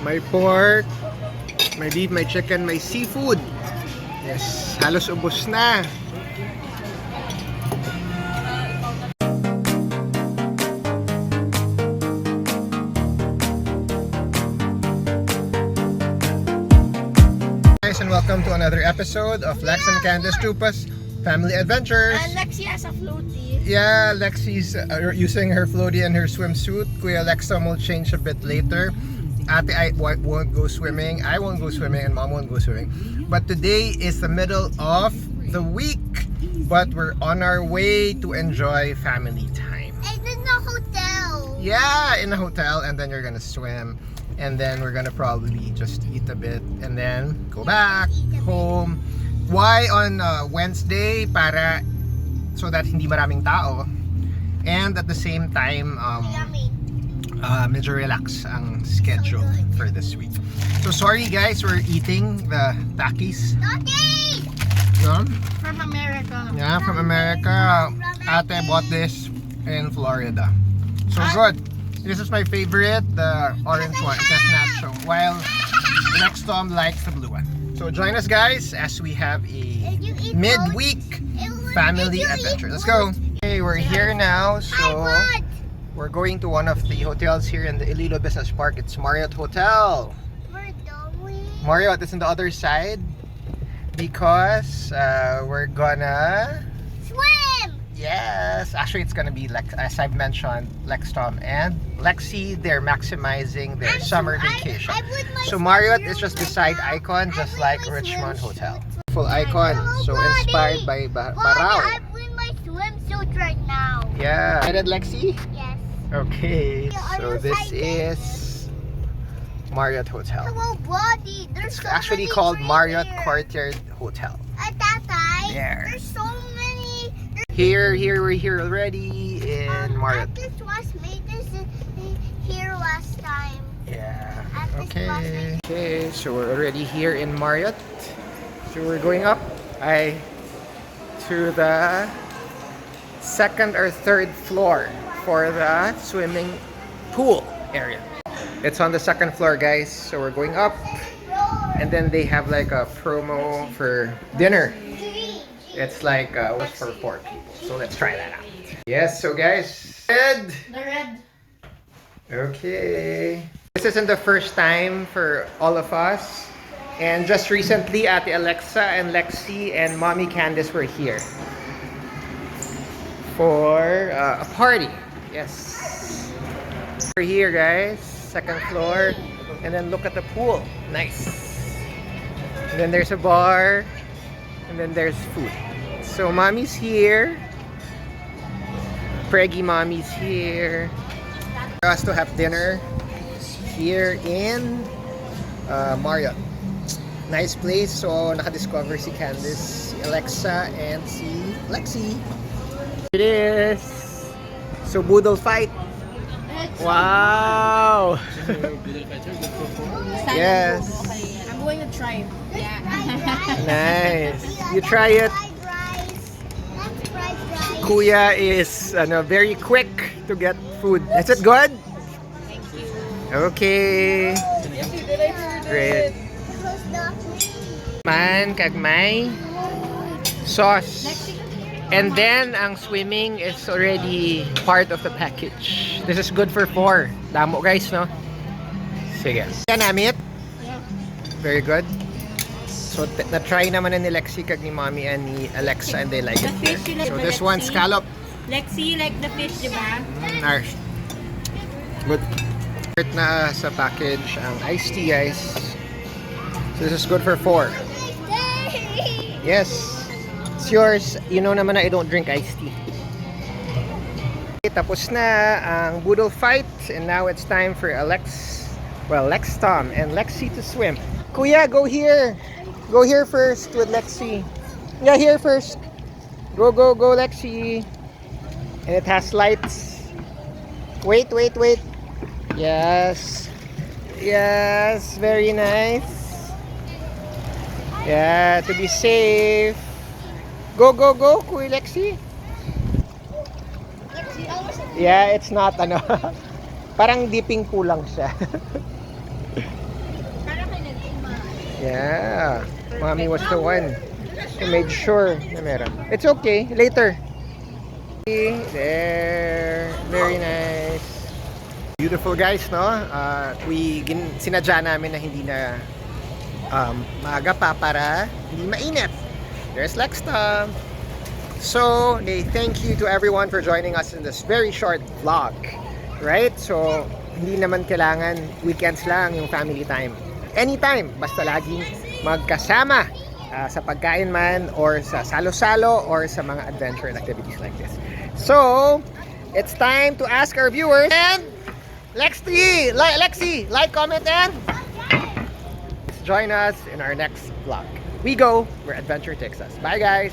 may pork, may beef, may chicken, may seafood. Yes, halos ubos na. Guys, and welcome to another episode of Lex and Candace Chupas Family Adventures. And Lexi has a floaty. Yeah, Lexi's using her floaty and her swimsuit. Kuya Lexa will change a bit later. Ate I won't go swimming. I won't go swimming and Mom won't go swimming. But today is the middle of the week. But we're on our way to enjoy family time. And in the hotel. Yeah, in a hotel, and then you're gonna swim. And then we're gonna probably just eat a bit and then go back home. Why on Wednesday? Para so that hindi maraming tao. And at the same time, Yummy. medyo relax ang schedule for this week. So sorry guys, we're eating the Takis. Daddy! Yeah, From America. yeah, from America. Ate bought this in Florida. So good. This is my favorite, the orange one, chestnut nacho. While next Tom likes the blue one. So join us guys as we have a midweek family adventure. Let's go. Okay, we're here now. So we're going to one of the hotels here in the Iloilo Business Park. It's Marriott Hotel. We're going. Marriott is on the other side because we're gonna Swim! yes, actually it's gonna be like as I've mentioned, Lex, Tom, and Lexi. They're maximizing their summer vacation. So Marriott is just beside Icon, just like Richmond Hotel. Full Icon, so inspired by Barao. I'm in my swimsuit right now. Yeah. Excited, Lexi? Yes. Okay, Yeah, are so you this excited? is Marriott Hotel. Hello, buddy. There's It's so actually many called trees Marriott here. Courtyard Hotel. At that time, There. there's so many. Here, we're here already in Marriott. This was made this here last time. Yeah. At this Okay. place. Okay, so we're already here in Marriott. So we're going up to the second or third floor for the swimming pool area. It's on the second floor, guys. So we're going up, and then they have like a promo for dinner. It's like was for 4 people. So let's try that out. Yes, so guys, red. The red. Okay. This isn't the first time for all of us. And just recently, Ate Alexa and Lexi and Mommy Candace were here for a party. Yes. We're here, guys. Second floor. And then look at the pool. Nice. And then there's a bar. And then there's food. So Mommy's here. Preggy Mommy's here. For us to have dinner here in Marriott. Nice place. So naka-discover si Candice, si Alexa, and si Lexi. It is. So Boodle fight. Wow. Yes. I'm going to try. Yeah. Nice. You try it. Kuya is very quick to get food. Is it good? Thank you. Okay. Great. Man, kag may sauce. And then, ang swimming is already part of the package. This is good for 4. Damo guys, no? Sige. Yan, Amit? Yeah. Very good. So, na-try naman na ni Lexi kag ni Mommy and ni Alexa and they like it here. fish you like So, ba, this one, Lexi? scallop. Lexi, like the fish, di ba? Nice. Good. Start na sa package ang iced tea, guys. So, this is good for 4. Yes. It's yours. You know naman na I don't drink iced tea. Okay, tapos na ang Boodle fight. And now it's time for Lex, Tom, and Lexi to swim. Kuya, go here. Go here first with Lexi. Yeah, here first. Go, Lexi. And it has lights. Wait. Yes. Very nice. Yeah, to be safe. Go, Kuya Lexi. Yeah, it's not ano. Parang dipping pool lang siya. Yeah. Mommy was the one who made sure na meron. It's okay. Later. There. Very nice. Beautiful guys, no? Sinadya namin na hindi na maaga pa para hindi mainit. There's Lexta. So, thank you to everyone for joining us in this very short vlog. Right? So, hindi naman kailangan weekends lang yung family time. Anytime, basta laging magkasama sa pagkain man or sa salo-salo or sa mga adventure activities like this. So, it's time to ask our viewers. And Lexi, like, comment, and join us in our next vlog. We go where adventure takes us. Bye, guys.